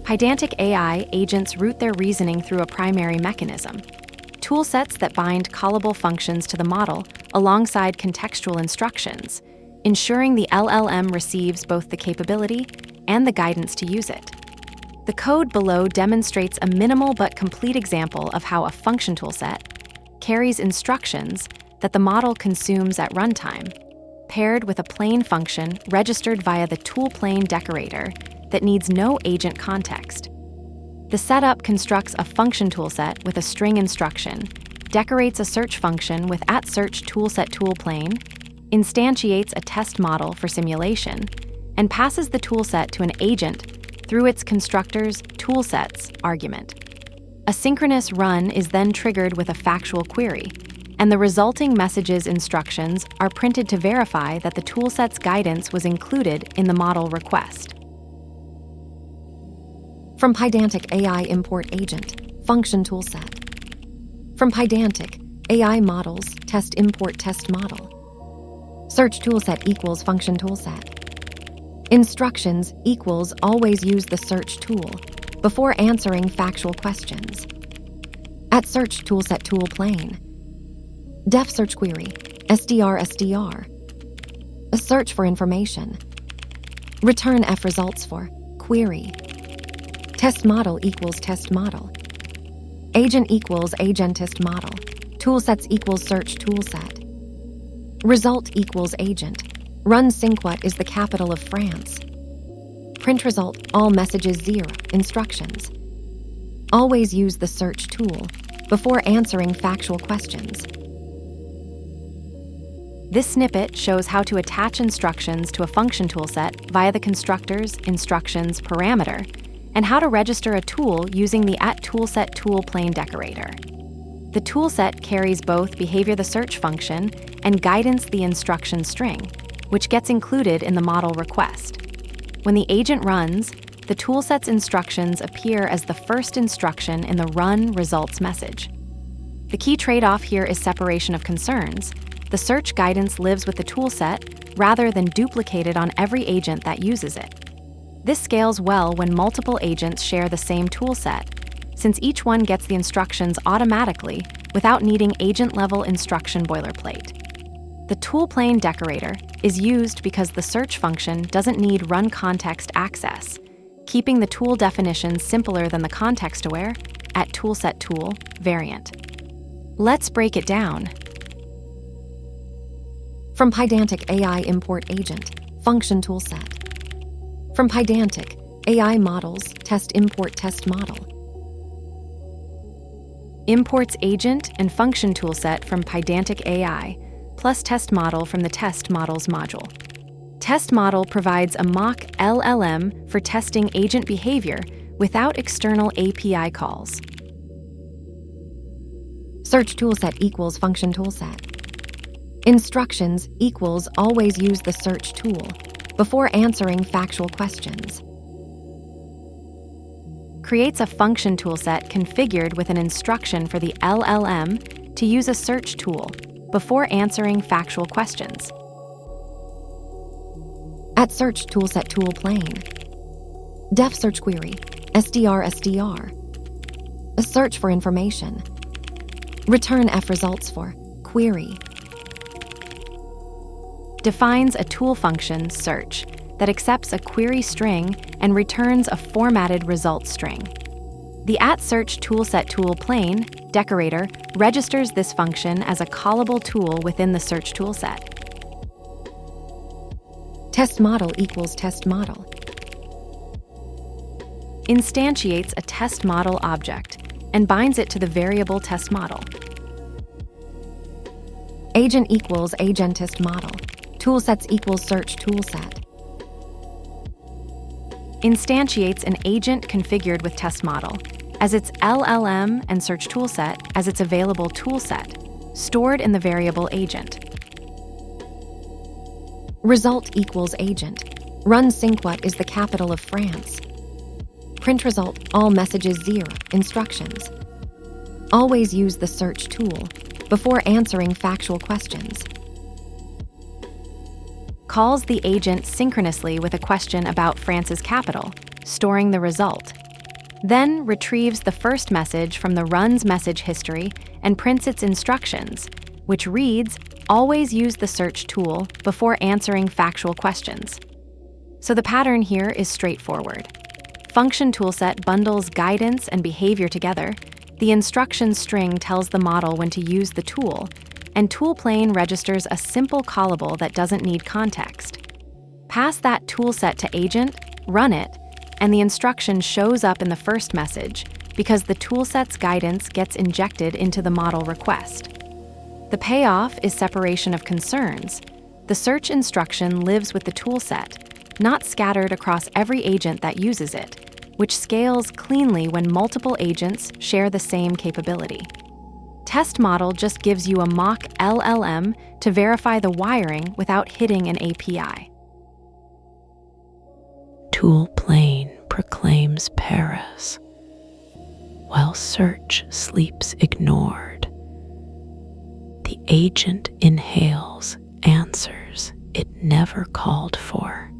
Pydantic AI agents route their reasoning through a primary mechanism, toolsets that bind callable functions to the model alongside contextual instructions, ensuring the LLM receives both the capability and the guidance to use it. The code below demonstrates a minimal but complete example of how a function toolset carries instructions that the model consumes at runtime, paired with a plain function registered via the toolplain decorator that needs no agent context. The setup constructs a function toolset with a string instruction, decorates a search function with @search toolset toolplain, instantiates a test model for simulation, and passes the toolset to an agent through its constructor's toolsets argument. A synchronous run is then triggered with a factual query, and the resulting message's instructions are printed to verify that the toolset's guidance was included in the model request. From Pydantic AI Import Agent, Function Toolset. From Pydantic AI Models, Test Import Test Model. Search Toolset equals Function Toolset. Instructions equals always use the search tool before answering factual questions. @search toolset tool plain. Def search query, SDR. A search for information. Return F results for query. Test model equals test model. Agent equals agentist model. Toolsets equals search toolset. Result equals agent. Run sync what is the capital of France. Print result all messages 0 instructions. Always use the search tool before answering factual questions. This snippet shows how to attach instructions to a function toolset via the constructor's instructions parameter, and how to register a tool using the @toolset toolplain decorator. The toolset carries both behavior the search function and guidance the instruction string, which gets included in the model request. When the agent runs, the toolset's instructions appear as the first instruction in the run results message. The key trade-off here is separation of concerns. The search guidance lives with the toolset rather than duplicated on every agent that uses it. This scales well when multiple agents share the same toolset, since each one gets the instructions automatically without needing agent-level instruction boilerplate. The toolplain decorator is used because the search function doesn't need run context access, keeping the tool definition simpler than the context-aware @toolset tool variant. Let's break it down. From Pydantic AI Import Agent, Function Toolset. From Pydantic AI Models, Test Import Test Model. Imports agent and function toolset from Pydantic AI, plus test model from the test models module. Test model provides a mock LLM for testing agent behavior without external API calls. Search toolset equals function toolset. Instructions equals always use the search tool before answering factual questions. Creates a function toolset configured with an instruction for the LLM to use a search tool before answering factual questions. @search toolset tool plain. Def search query, SDR. A search for information. Return F results for query. Defines a tool function, search, that accepts a query string and returns a formatted result string. The @search toolset tool plain decorator registers this function as a callable tool within the search toolset. Test model equals test model. Instantiates a test model object and binds it to the variable test model. Agent equals agentist model. Toolsets equals search toolset. Instantiates an agent configured with test model as its LLM and search toolset as its available toolset, stored in the variable agent. Result equals agent. Run sync what is the capital of France. Print result all messages 0 instructions. Always use the search tool before answering factual questions. Calls the agent synchronously with a question about France's capital, storing the result. then retrieves the first message from the run's message history and prints its instructions, which reads, "Always use the search tool before answering factual questions." So the pattern here is straightforward. FunctionToolset bundles guidance and behavior together, the instruction string tells the model when to use the tool, and toolplane registers a simple callable that doesn't need context. Pass that toolset to agent, run it, and the instruction shows up in the first message because the toolset's guidance gets injected into the model request. The payoff is separation of concerns. The search instruction lives with the toolset, not scattered across every agent that uses it, which scales cleanly when multiple agents share the same capability. Test Model just gives you a mock LLM to verify the wiring without hitting an API. Toolplane proclaims Paris, while search sleeps ignored. The agent inhales answers it never called for.